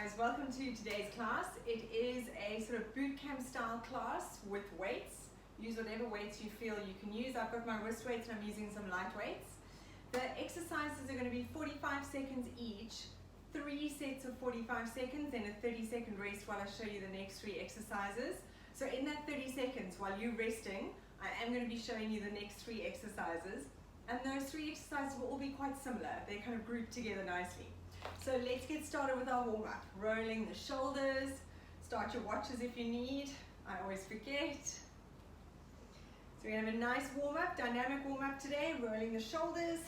guys, welcome to today's class. It is a sort of boot camp style class with weights. Use whatever weights you feel you can use. I've got my wrist weights and I'm using some light weights. The exercises are going to be 45 seconds each, 3 sets of 45 seconds, then a 30-second rest while I show you the next 3 exercises. So in that 30 seconds while you're resting, I am going to be showing you the next 3 exercises. And those 3 exercises will all be quite similar. They're kind of grouped together nicely. So let's get started with our warm-up. Rolling the shoulders. Start your watches if you need. I always forget. So we're going to have a nice warm-up, dynamic warm-up today. Rolling the shoulders.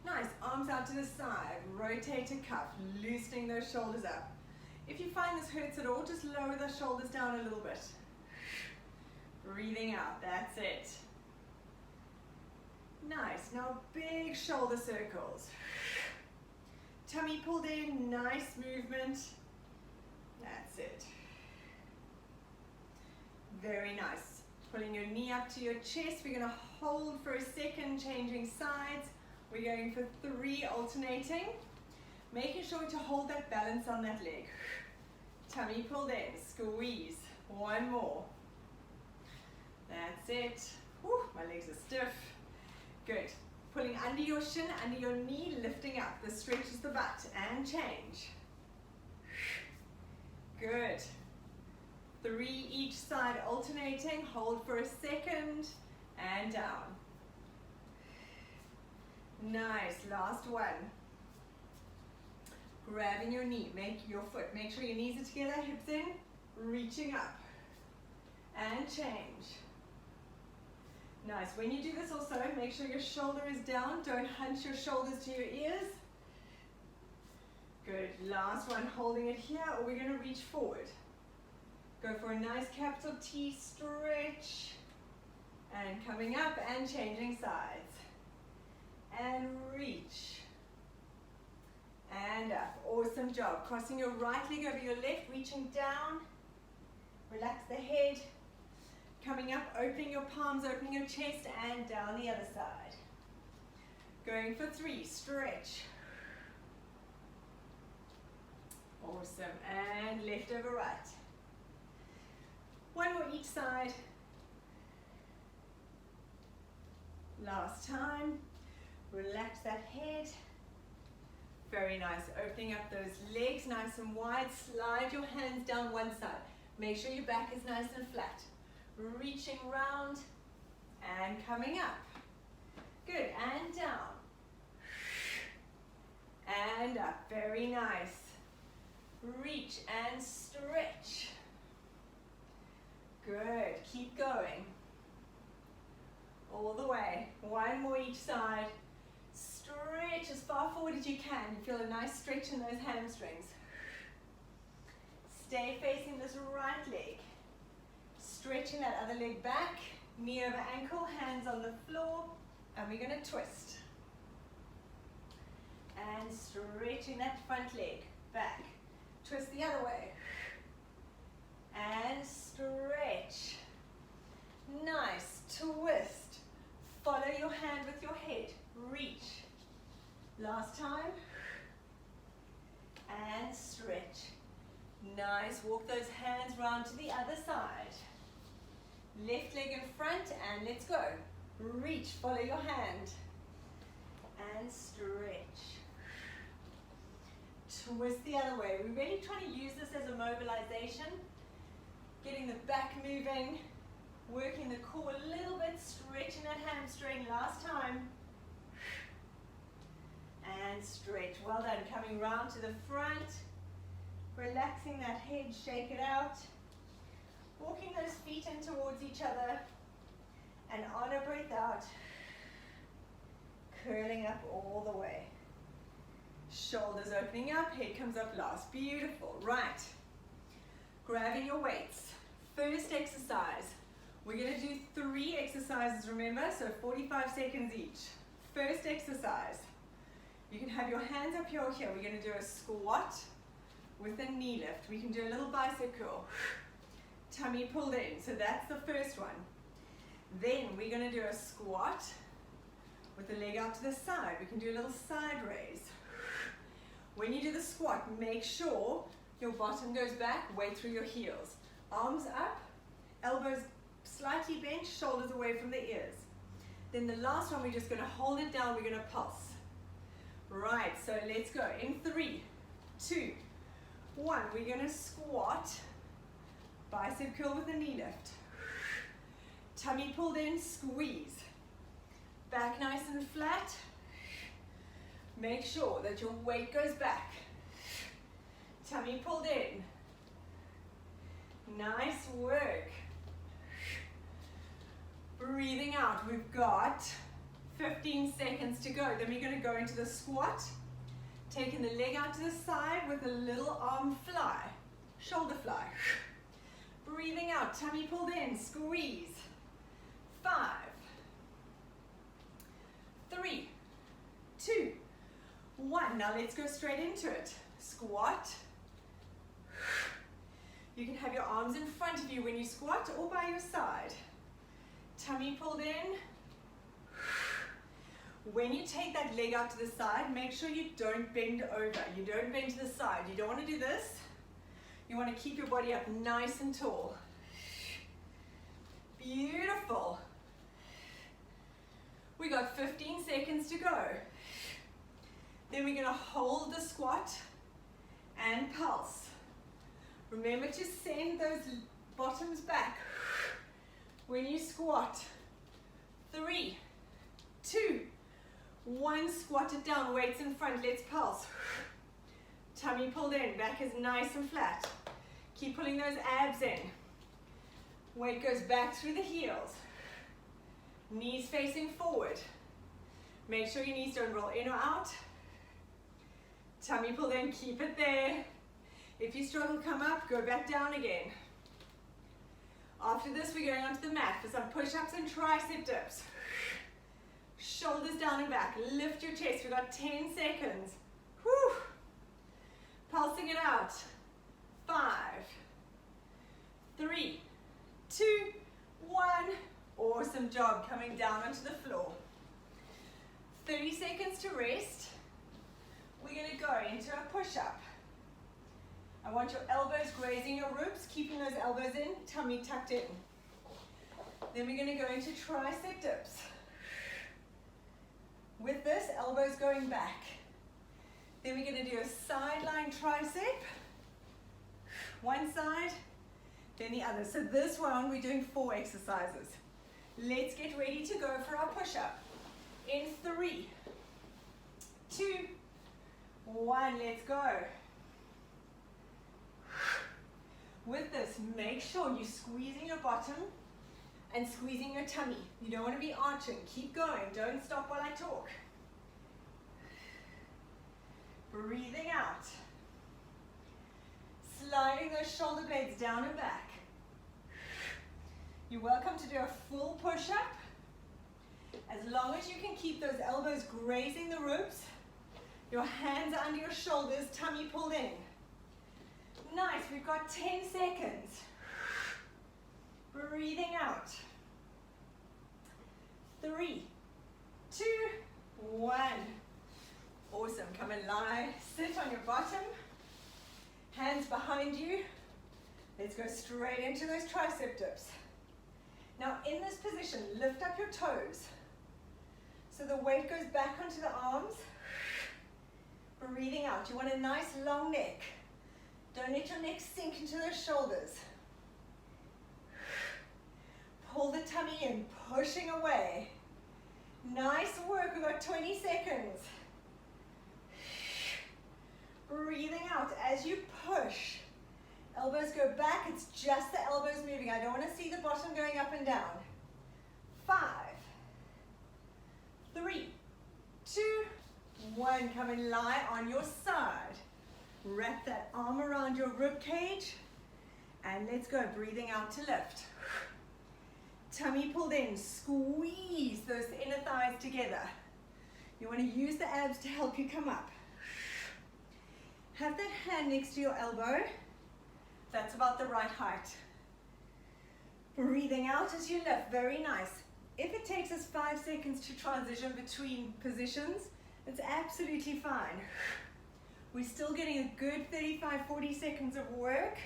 Nice, arms out to the side. Rotate a cuff, loosening those shoulders up. If you find this hurts at all, just lower the shoulders down a little bit. Breathing out, that's it. Nice, now big shoulder circles. Tummy pulled in, nice movement. That's it. Very nice. Pulling your knee up to your chest. We're going to hold for a second, changing sides. We're going for 3 alternating. Making sure to hold that balance on that leg. Tummy pulled in, squeeze. 1 more. That's it. Whew, my legs are stiff. Good. Pulling under your shin, under your knee, lifting up. This stretches the butt and change. Good. 3 each side alternating. Hold for a second and down. Nice. Last one. Grabbing your knee, make sure your knees are together, hips in, reaching up and change. Nice. When you do this also, make sure your shoulder is down. Don't hunch your shoulders to your ears. Good. Last one, holding it here, or we're going to reach forward. Go for a nice capital T stretch. And coming up and changing sides. And reach. And up. Awesome job. Crossing your right leg over your left, reaching down. Relax the head. Coming up, opening your palms, opening your chest, and down the other side. Going for 3, stretch. Awesome. And left over right. 1 more each side. Last time. Relax that head. Very nice. Opening up those legs nice and wide. Slide your hands down one side. Make sure your back is nice and flat. Reaching round and coming up. Good. And down. And up. Very nice. Reach and stretch. Good. Keep going. All the way. 1 more each side. Stretch as far forward as you can. You feel a nice stretch in those hamstrings. Stay facing this right leg. Stretching that other leg back. Knee over ankle, hands on the floor. And we're going to twist. And stretching that front leg back. Twist the other way. And stretch. Nice. Twist. Follow your hand with your head. Reach. Last time. And stretch. Nice. Walk those hands round to the other side. Left leg in front and let's go. Reach. Follow your hand. And stretch. Twist the other way. We're really trying to use this as a mobilization. Getting the back moving. Working the core a little bit. Stretching that hamstring. Last time. And stretch. Well done. Coming round to the front. Relaxing that head. Shake it out. Walking those feet in towards each other. And on a breath out. Curling up all the way. Shoulders opening up. Head comes up last. Beautiful. Right. Grabbing your weights. First exercise. We're going to do 3 exercises, remember? So 45 seconds each. First exercise. You can have your hands up here or here. We're going to do a squat with a knee lift. We can do a little bicep curl. Tummy pulled in. So that's the first one. Then we're going to do a squat with the leg out to the side. We can do a little side raise. When you do the squat, make sure your bottom goes back, weight through your heels. Arms up, elbows slightly bent, shoulders away from the ears. Then the last one, we're just going to hold it down, we're going to pulse. Right, so let's go. In 3, 2, 1, we're going to squat, bicep curl with a knee lift. Tummy pulled in, squeeze. Back nice and flat. Make sure that your weight goes back. Tummy pulled in. Nice work. Breathing out. We've got 15 seconds to go. Then we're going to go into the squat. Taking the leg out to the side with a little arm fly. Shoulder fly. Breathing out. Tummy pulled in. Squeeze. 5, 3, 2, 1. Now let's go straight into it. Squat. You can have your arms in front of you when you squat or by your side. Tummy pulled in. When you take that leg out to the side, make sure you don't bend over. You don't bend to the side. You don't want to do this. You want to keep your body up nice and tall. Beautiful. We got 15 seconds to go. Then we're going to hold the squat and pulse. Remember to send those bottoms back when you squat. 3, 2, 1. Squat it down, weights in front, let's pulse. Tummy pulled in, back is nice and flat. Keep pulling those abs in. Weight goes back through the heels. Knees facing forward. Make sure your knees don't roll in or out. Tummy pulled in, keep it there. If you struggle, come up, go back down again. After this, we're going onto the mat for some push-ups and tricep dips. Shoulders down and back, lift your chest. We've got 10 seconds. Whew. Pulsing it out. 5, 3, 2, 1. Awesome job coming down onto the floor. 30 seconds to rest. We're going to go into a push-up. I want your elbows grazing your ribs, keeping those elbows in, tummy tucked in. Then we're going to go into tricep dips. With this, elbows going back. Then we're going to do a sideline tricep. One side, then the other. So this one, we're doing 4 exercises. Let's get ready to go for our push-up. In 3, 2, 1, let's go. With this, make sure you're squeezing your bottom and squeezing your tummy. You don't want to be arching. Keep going. Don't stop while I talk. Breathing out. Sliding those shoulder blades down and back. You're welcome to do a full push-up. As long as you can keep those elbows grazing the ribs, your hands are under your shoulders, tummy pulled in. Nice, we've got 10 seconds. Breathing out. 3, 2, 1. Awesome, come and lie. Sit on your bottom. Hands behind you. Let's go straight into those tricep dips. Now in this position, lift up your toes. So the weight goes back onto the arms. Breathing out. You want a nice long neck. Don't let your neck sink into those shoulders. Pull the tummy in, pushing away. Nice work, we've got 20 seconds. Breathing out as you push. Elbows go back, it's just the elbows moving. I don't want to see the bottom going up and down. 5, 3, 2, 1. Come and lie on your side. Wrap that arm around your rib cage. And let's go, breathing out to lift. Tummy pulled in, squeeze those inner thighs together. You want to use the abs to help you come up. Have that hand next to your elbow. That's about the right height. Breathing out as you lift, very nice. If it takes us 5 seconds to transition between positions, it's absolutely fine. We're still getting a good 35, 40 seconds of work.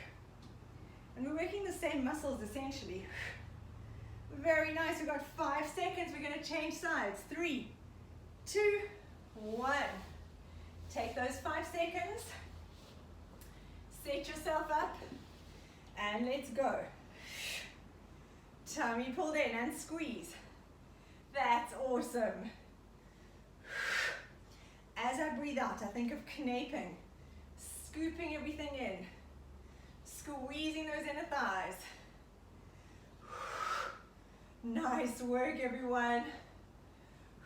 And we're working the same muscles essentially. Very nice, we've got 5 seconds. We're gonna change sides. 3, 2, 1. Take those 5 seconds. Set yourself up. And let's go. Tummy pulled in and squeeze. That's awesome. As I breathe out, I think of knaping, scooping everything in, squeezing those inner thighs. Nice work, everyone.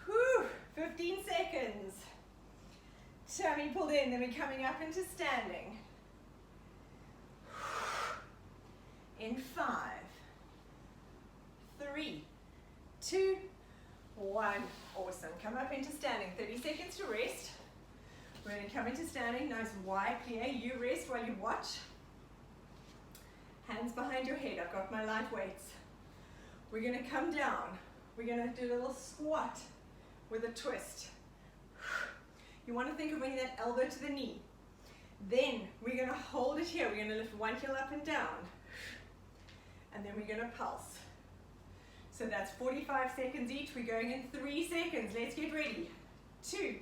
Whew, 15 seconds. Tummy pulled in, then we're coming up into standing. In 5, 3, 2, 1. Awesome. Come up into standing. 30 seconds to rest. We're going to come into standing. Nice wide clear. You rest while you watch. Hands behind your head. I've got my light weights. We're going to come down. We're going to do a little squat with a twist. You want to think of bringing that elbow to the knee. Then we're going to hold it here. We're going to lift one heel up and down. And then we're going to pulse. So that's 45 seconds each. We're going in 3 seconds. Let's get ready. 2,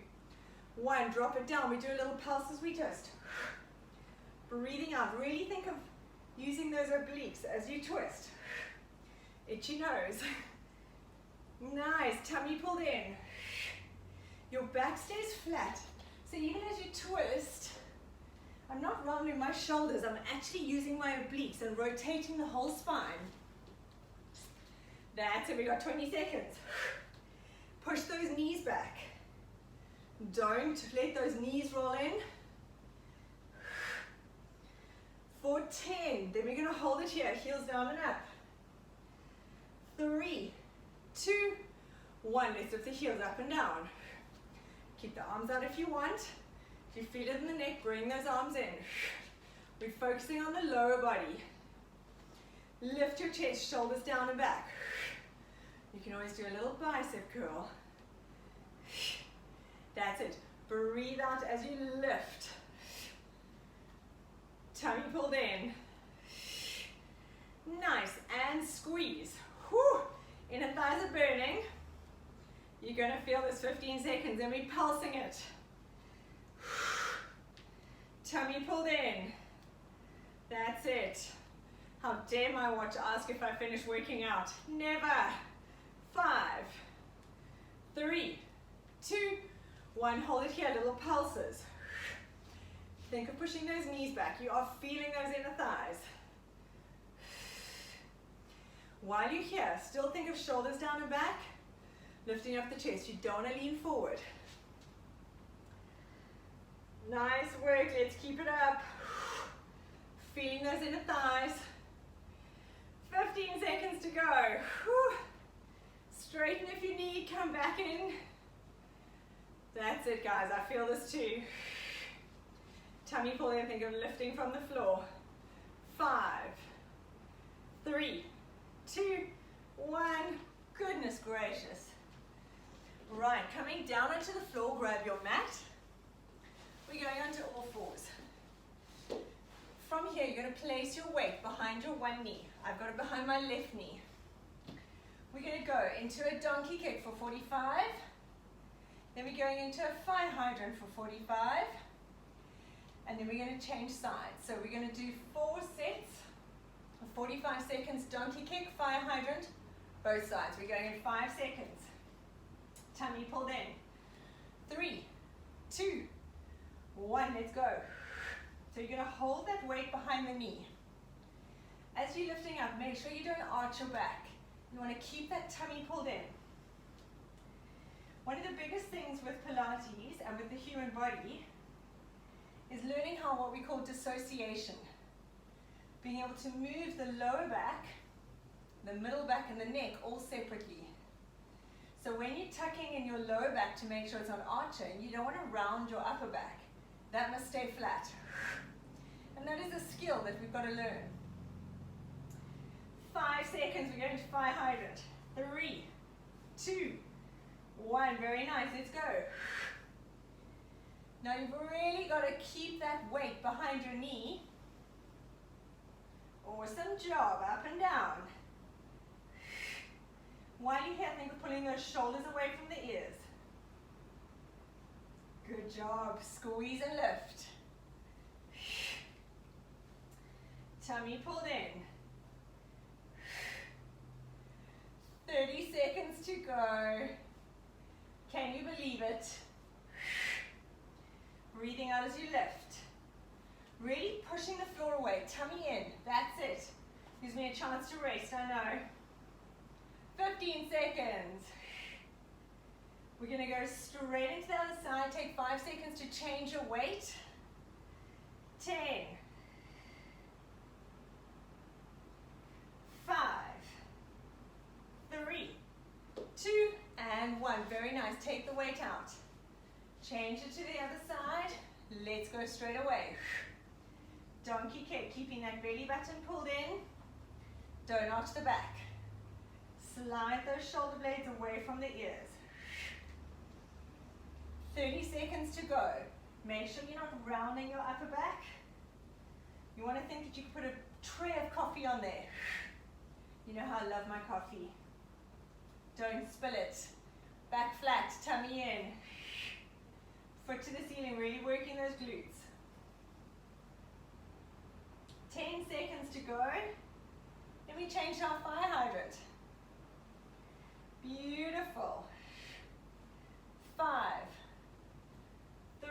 1. Drop it down. We do a little pulse as we twist. Breathing out. Really think of using those obliques as you twist. Itchy nose. Nice. Tummy pulled in. Your back stays flat. So even as you twist, I'm not rounding my shoulders. I'm actually using my obliques and rotating the whole spine. That's it. We got 20 seconds. Push those knees back. Don't let those knees roll in. For 10. Then we're going to hold it here. Heels down and up. 3, 2, 1. Let's lift the heels up and down. Keep the arms out if you want. If you feel it in the neck, bring those arms in. We're focusing on the lower body. Lift your chest, shoulders down and back. You can always do a little bicep curl. That's it. Breathe out as you lift. Tummy pulled in. Nice. And squeeze. Whew. Inner thighs are burning. You're going to feel this 15 seconds and we're pulsing it. Tummy pulled in. That's it. How dare my watch ask if I finish working out? Never. 5, 3, 2, 1. Hold it here, little pulses. Think of pushing those knees back. You are feeling those inner thighs. While you're here, still think of shoulders down and back, lifting up the chest. You don't want to lean forward. Nice work. Let's keep it up. Feeling those inner thighs. 15 seconds to go. Whew. Straighten if you need. Come back in. That's it, guys. I feel this too. Tummy pull in. Think of lifting from the floor. 5, 3, 2, 1. Goodness gracious. Right, coming down onto the floor, grab your mat. We're going onto all fours. From here, you're going to place your weight behind your one knee. I've got it behind my left knee. We're going to go into a donkey kick for 45. Then we're going into a fire hydrant for 45. And then we're going to change sides. So we're going to do 4 sets of 45 seconds donkey kick, fire hydrant, both sides. We're going in 5 seconds. Tummy pulled in. 3, 2, 1. Let's go. So you're going to hold that weight behind the knee. As you're lifting up, make sure you don't arch your back. You want to keep that tummy pulled in. One of the biggest things with Pilates and with the human body is learning how what we call dissociation. Being able to move the lower back, the middle back and the neck all separately. So when you're tucking in your lower back to make sure it's not arching, you don't want to round your upper back. That must stay flat. And that is a skill that we've got to learn. 5 seconds, we're going to fire hydrant. 3, 2, 1. Very nice, let's go. Now you've really got to keep that weight behind your knee. Awesome job, up and down. While you're here, think of pulling those shoulders away from the ears. Good job, squeeze and lift. Tummy pulled in. 30 seconds to go. Can you believe it? Breathing out as you lift. Really pushing the floor away, tummy in, that's it. Gives me a chance to rest, I know. 15 seconds. We're gonna go straight into the other side. Take 5 seconds to change your weight. 10, 5, 3, 2, and 1. Very nice, take the weight out. Change it to the other side. Let's go straight away. Donkey kick, keeping that belly button pulled in. Don't arch the back. Slide those shoulder blades away from the ears. 30 seconds to go. Make sure you're not rounding your upper back. You want to think that you can put a tray of coffee on there. You know how I love my coffee. Don't spill it. Back flat, tummy in. Foot to the ceiling, really working those glutes. 10 seconds to go. Then we change to our fire hydrant. Beautiful. 5,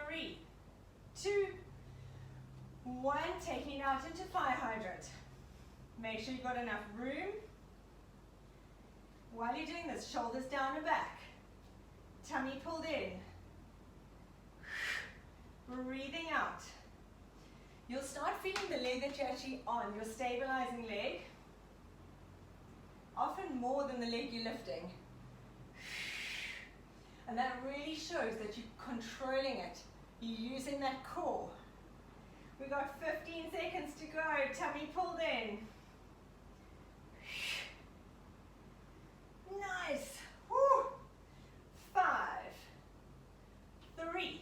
3, 2, 1. Taking it out into fire hydrant. Make sure you've got enough room. While you're doing this, shoulders down and back. Tummy pulled in. Breathing out. You'll start feeling the leg that you're actually on, your stabilizing leg, often more than the leg you're lifting. And that really shows that you're controlling it. You're using that core. We've got 15 seconds to go. Tummy pulled in. Nice. Woo. 5, 3,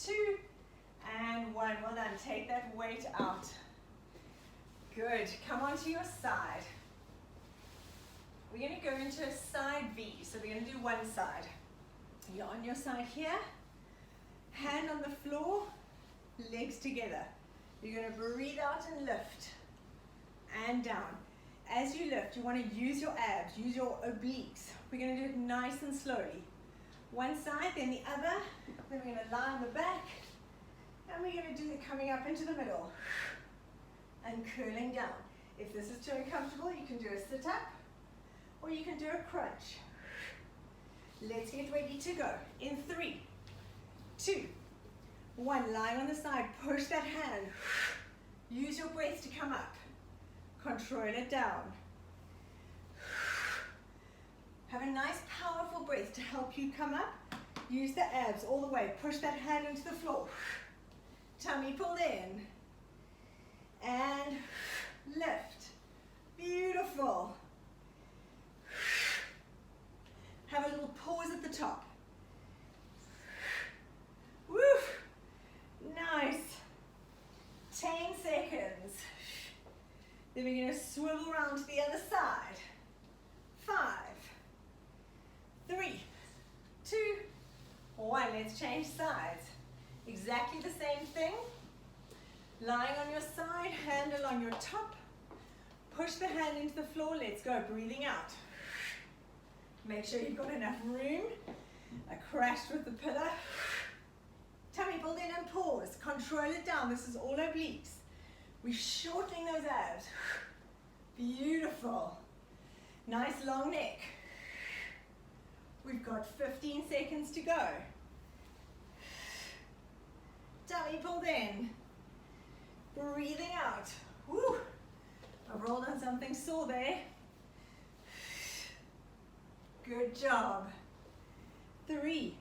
2, and 1. Well done. Take that weight out. Good. Come onto your side. We're going to go into a side V. So we're going to do one side. You're on your side here. Hand on the floor. Legs together. You're going to breathe out and lift. And down. As you lift, you want to use your abs. Use your obliques. We're going to do it nice and slowly. One side, then the other. Then we're going to lie on the back. And we're going to do it coming up into the middle. And curling down. If this is too uncomfortable, you can do a sit-up. Or you can do a crunch. Let's get ready to go. In 3, 2, 1. Lying on the side. Push that hand. Use your breath to come up. Control it down. Have a nice, powerful breath to help you come up. Use the abs all the way. Push that hand into the floor. Tummy pulled in. And lift. Beautiful. Have a little pause at the top. Woo! Nice. 10 seconds. Then we're going to swivel around to the other side. 5, 3, 2, 1. Let's change sides. Exactly the same thing. Lying on your side, hand along your top. Push the hand into the floor. Let's go. Breathing out. Make sure you've got enough room. I crashed with the pillar. Tummy pulled in and pause. Control it down. This is all obliques. We're shortening those abs. Beautiful. Nice long neck. We've got 15 seconds to go. Tummy pulled in. Breathing out. Woo! I rolled on something sore there. Good job. 3,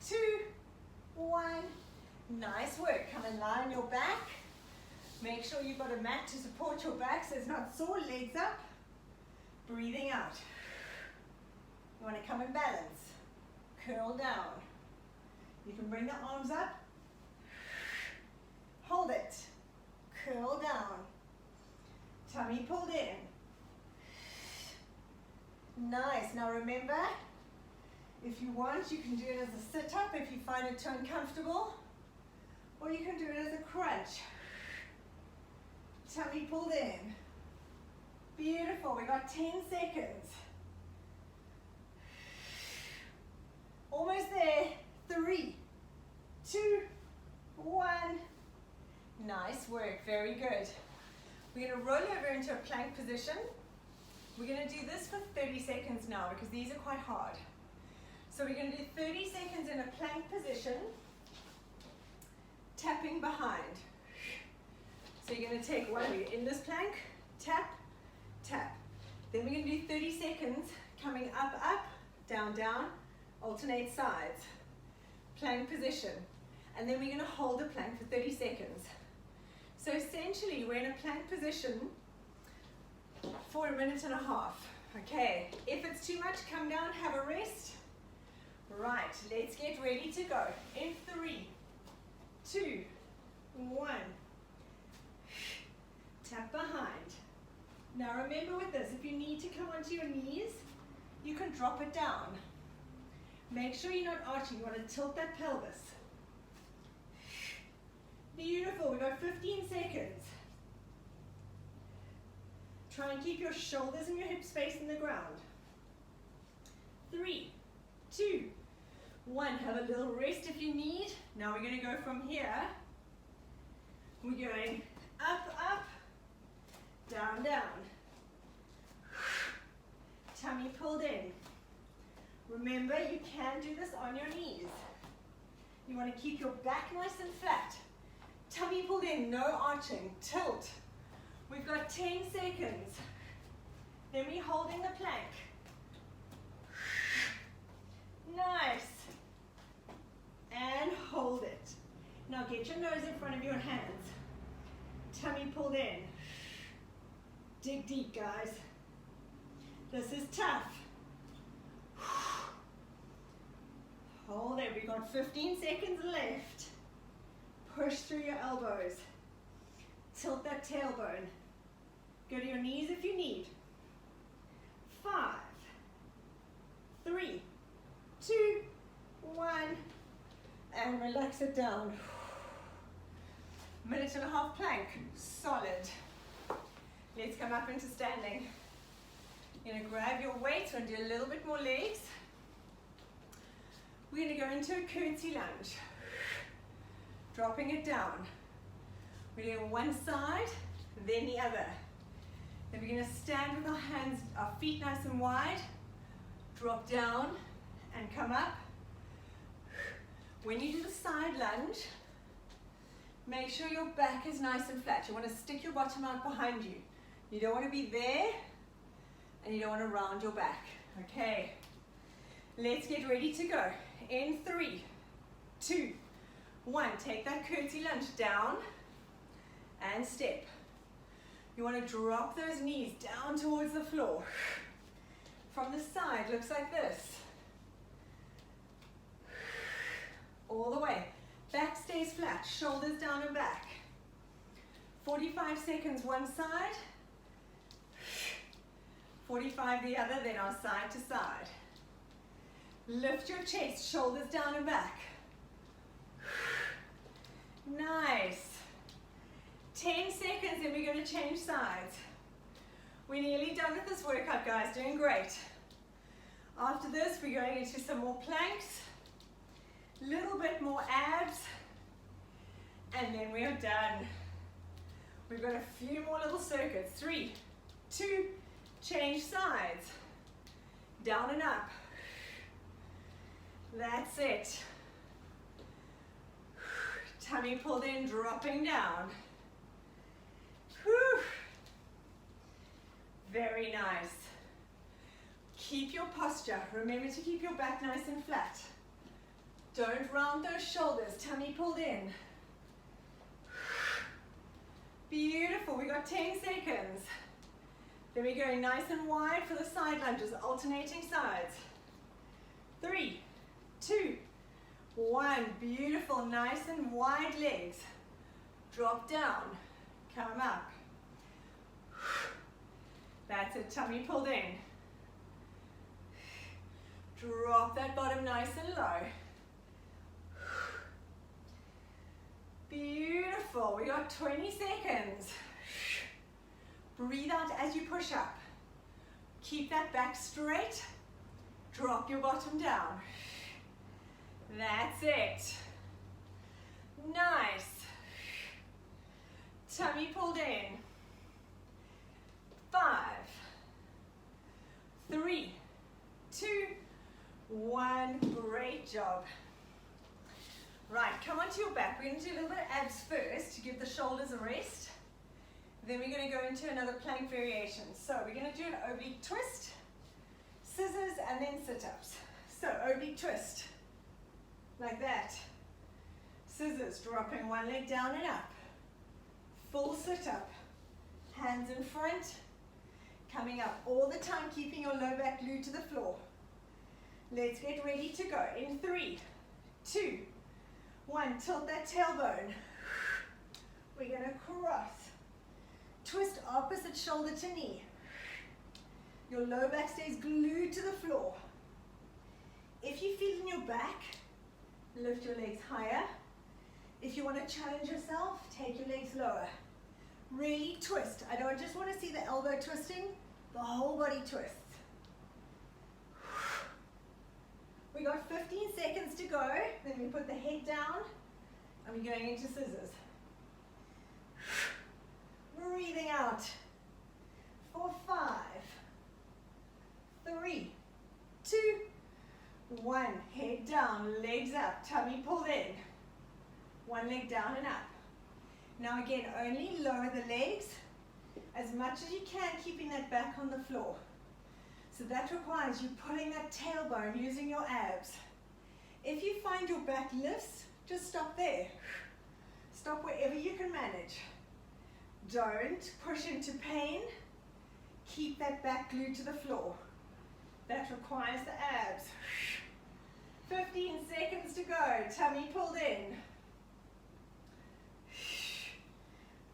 2, 1. Nice work. Come and lie on your back. Make sure you've got a mat to support your back so it's not sore. Legs up. Breathing out. You want to come and balance. Curl down. You can bring the arms up hold it, curl down, tummy pulled in. Nice. Now remember, if you want, you can do it as a sit-up if you find it too uncomfortable, or you can do it as a crunch. Tummy pulled in. Beautiful. We got 10 seconds. Almost there. 3, 2, 1. Nice work. Very good. We're going to roll over into a plank position. We're going to do this for 30 seconds now because these are quite hard. So we're going to do 30 seconds in a plank position, tapping behind. So you're going to take one, we're in this plank, tap, tap. Then we're going to do 30 seconds coming up, up, down, down, alternate sides. Plank position. And then we're going to hold the plank for 30 seconds. So essentially we're in a plank position for 1.5 minutes. Okay, if it's too much, come down, have a rest. Right, let's get ready to go. In 3, 2, 1. Tap behind. Now remember with this, if you need to come onto your knees, you can drop it down. Make sure you're not arching, you want to tilt that pelvis. Beautiful, we've got 15 seconds. Try and keep your shoulders and your hips facing the ground. 3, 2, 1. Have a little rest if you need. Now we're going to go from here. We're going up, up, down, down. Tummy pulled in. Remember, you can do this on your knees. You want to keep your back nice and flat. Tummy pulled in, no arching, tilt. We've got 10 seconds. Then we're holding the plank. Nice. And hold it. Now get your nose in front of your hands. Tummy pulled in. Dig deep, guys. This is tough. Hold it. We've got 15 seconds left. Push through your elbows. Tilt that tailbone. Go to your knees if you need. 5, 3, 2, 1. And relax it down. 1.5 minutes plank. Solid. Let's come up into standing. You're going to grab your weights and do a little bit more legs. We're going to go into a curtsy lunge. Dropping it down. We're doing one side, then the other. Then we're going to stand with our hands, our feet nice and wide. Drop down and come up. When you do the side lunge, make sure your back is nice and flat. You want to stick your bottom out behind you. You don't want to be there, and you don't want to round your back. Okay, let's get ready to go. In 3, 2, 1. Take that curtsy lunge down and step. You want to drop those knees down towards the floor. From the side, looks like this. All the way. Back stays flat, shoulders down and back. 45 seconds one side. 45 the other, then our side to side. Lift your chest, shoulders down and back. Nice. 10 seconds and we're going to change sides. We're nearly done with this workout, guys. Doing great. After this, we're going into some more planks. Little bit more abs. And then we are done. We've got a few more little circuits. 3, 2, change sides. Down and up. That's it. Tummy pulled in, dropping down. Whew. Very nice. Keep your posture. Remember to keep your back nice and flat. Don't round those shoulders. Tummy pulled in. Beautiful. We got 10 seconds. Then we're going nice and wide for the side lunges, alternating sides. 3, 2, 1. Beautiful. Nice and wide legs. drop down, come up. That's it, tummy pulled in. Drop that bottom nice and low. Beautiful, we got 20 seconds. Breathe out as you push up. Keep that back straight. Drop your bottom down. That's it. Nice. Tummy pulled in. 5, 3, 2, 1. Great job. Right, come onto your back. We're going to do a little bit of abs first to give the shoulders a rest. Then we're going to go into another plank variation. So we're going to do an oblique twist, scissors, and then sit-ups. So oblique twist, like that. Scissors, dropping one leg down and up. Full sit-up, hands in front, coming up all the time, keeping your low back glued to the floor. Let's get ready to go. In 3, 2, 1, tilt that tailbone. We're going to cross. Twist opposite shoulder to knee. Your low back stays glued to the floor. If you feel in your back, lift your legs higher. If you want to challenge yourself, take your legs lower. Really twist. I don't just want to see the elbow twisting, the whole body twists. We got 15 seconds to go. Then we put the head down and we're going into scissors. Breathing out for 5, 3, 2, 1. Head down, legs up, tummy pulled in. One leg down and up. Now again, only lower the legs as much as you can, keeping that back on the floor. So that requires you pulling that tailbone using your abs. If you find your back lifts, just stop there. Stop wherever you can manage. Don't push into pain. Keep that back glued to the floor. That requires the abs. 15 seconds to go. Tummy pulled in.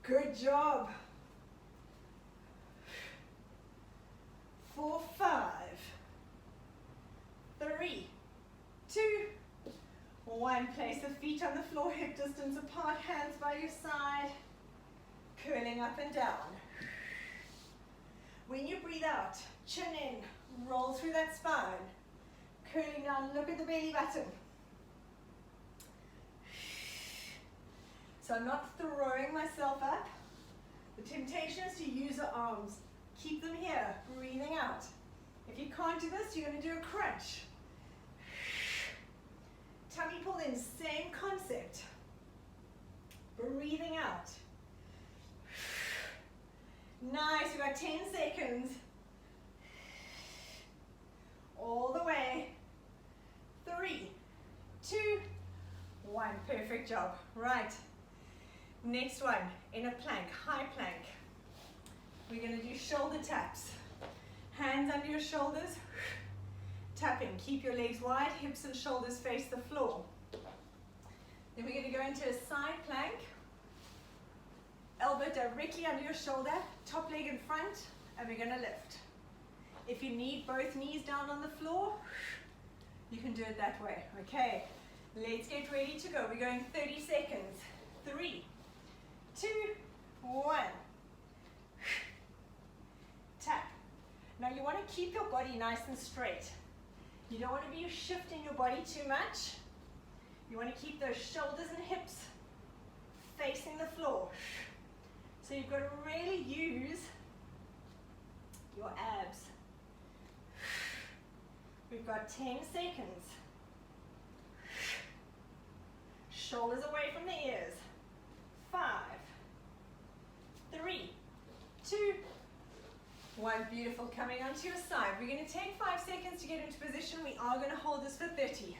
Good job. 4, 5, 3, 2, 1. Place the feet on the floor, hip distance apart, hands by your side. Curling up and down. When you breathe out, chin in, roll through that spine. Curling down, look at the belly button. So I'm not throwing myself up. The temptation is to use the arms. Keep them here, breathing out. If you can't do this, you're going to do a crunch. Tummy pull in, same concept. Breathing out. Nice, we've got 10 seconds. All the way. 3, 2, 1. Perfect job. Right. Next one, in a plank, high plank. We're going to do shoulder taps. Hands under your shoulders. Tapping. Keep your legs wide, hips and shoulders face the floor. Then we're going to go into a side plank. Elbow directly under your shoulder, top leg in front, and we're going to lift. If you need both knees down on the floor, you can do it that way. Okay, let's get ready to go. We're going 30 seconds. 3, 2, 1. Tap. Now you want to keep your body nice and straight. You don't want to be shifting your body too much. You want to keep those shoulders and hips facing the floor. So you've got to really use your abs. We've got 10 seconds. Shoulders away from the ears. 5, 3, 2, 1. Beautiful. Coming onto your side. We're going to take 5 seconds to get into position. We are going to hold this for 30.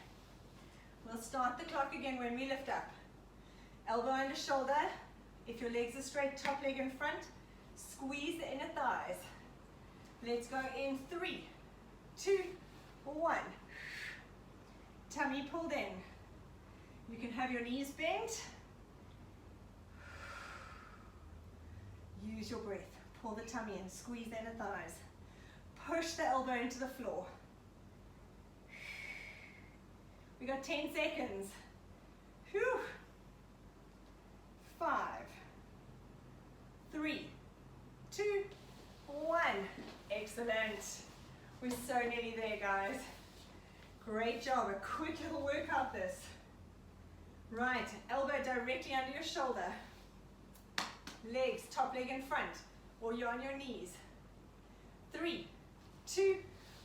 We'll start the clock again when we lift up. Elbow under shoulder. If your legs are straight, top leg in front. Squeeze the inner thighs. Let's go in 3, 2, 1. Tummy pulled in. You can have your knees bent. Use your breath. Pull the tummy in, squeeze the inner thighs. Push the elbow into the floor. We got 10 seconds. Whew. 5, 3, 2, 1. Excellent. We're so nearly there, guys. Great job. A quick little workout this. Right, elbow directly under your shoulder. Legs, top leg in front, or you're on your knees. 3, 2,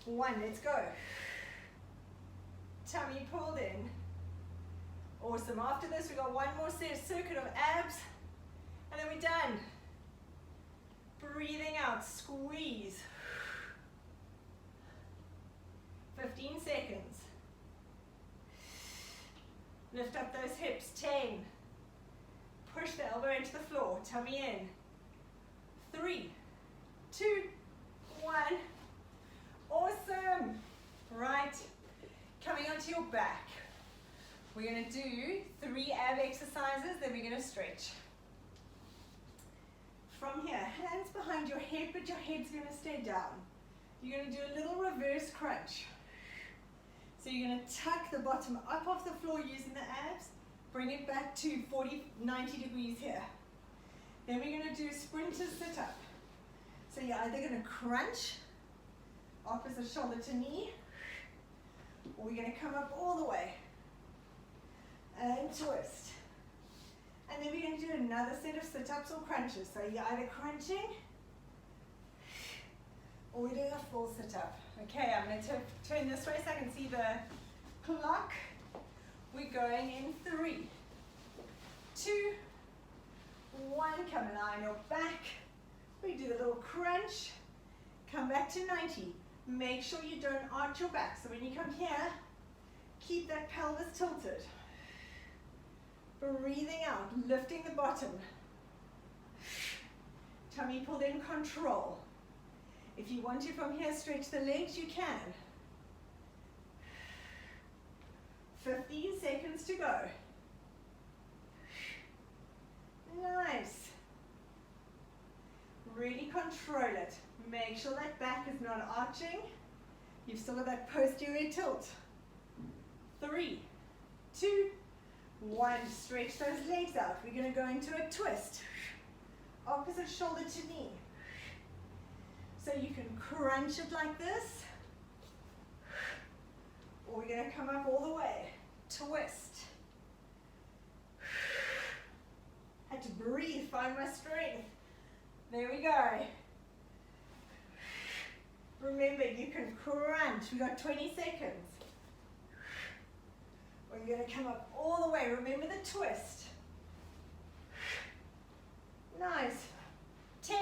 1. Let's go. Tummy pulled in. Awesome. After this, we got one more circuit of abs, and then we're done. Breathing out, squeeze. 15 seconds. Lift up those hips. 10. Push the elbow into the floor. Tummy in. 3, 2, 1. Awesome. Right. Coming onto your back. We're going to do 3 ab exercises, then we're going to stretch. From here, hands behind your head, but your head's going to stay down. You're going to do a little reverse crunch. So you're going to tuck the bottom up off the floor using the abs, bring it back to 90 degrees here. Then we're going to do sprinter sit up. So you're either going to crunch, opposite shoulder to knee, or we're going to come up all the way and twist. And then we're going to do another set of sit-ups or crunches. So you're either crunching or we're doing a full sit-up. Okay, I'm going to turn this way so I can see the clock. We're going in 3, 2, 1. Come and lie on your back. We do the little crunch. Come back to 90. Make sure you don't arch your back. So when you come here, keep that pelvis tilted. Breathing out, lifting the bottom. Tummy pulled in, control. If you want to from here, stretch the legs, you can. 15 seconds to go. Nice. Really control it. Make sure that back is not arching. You've still got that posterior tilt. 3, 2, 1. Stretch those legs out. We're going to go into a twist. Opposite shoulder to knee. So you can crunch it like this, or we're going to come up all the way. Twist. Had to breathe, find my strength. There we go. Remember, you can crunch. We got 20 seconds. We're going to come up all the way. Remember the twist. Nice. 10.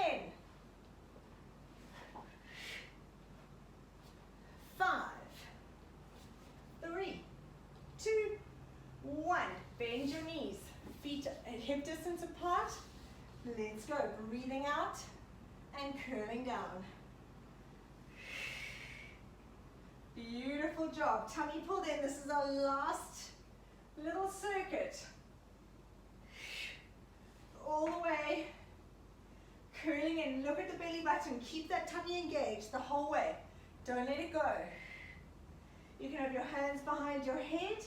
5, 3, 2, 1. Bend your knees. Feet at hip distance apart. Let's go. Breathing out and curling down. Beautiful job. Tummy pulled in. This is our last little circuit. All the way. Curling in. Look at the belly button. Keep that tummy engaged the whole way. Don't let it go. You can have your hands behind your head,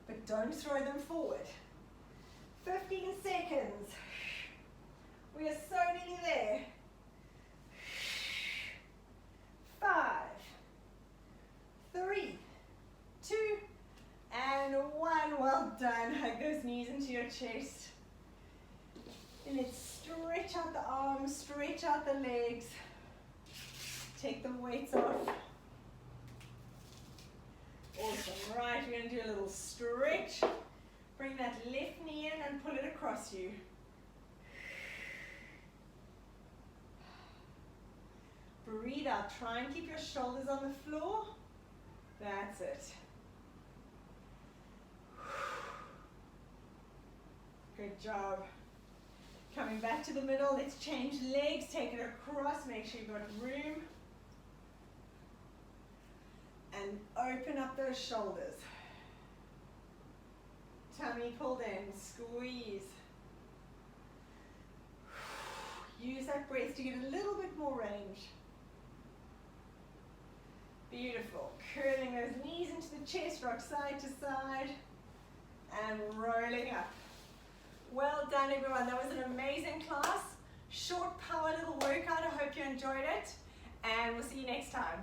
but don't throw them forward. 15 seconds. We are so nearly there. 5, 3, 2, and 1. Well done. Hug those knees into your chest. And let's stretch out the arms, stretch out the legs. Take the weights off. Awesome. Right, we're going to do a little stretch. Bring that left knee in and pull it across you. Breathe out. Try and keep your shoulders on the floor. That's it. Good job. Coming back to the middle. Let's change legs. Take it across. Make sure you've got room. And open up those shoulders. Tummy pulled in. Squeeze. Use that that breath to get a little bit more range. Beautiful. Curling those knees into the chest, rock side to side, and rolling up. Well done, everyone. That was an amazing class. Short power little workout. I hope you enjoyed it, and we'll see you next time.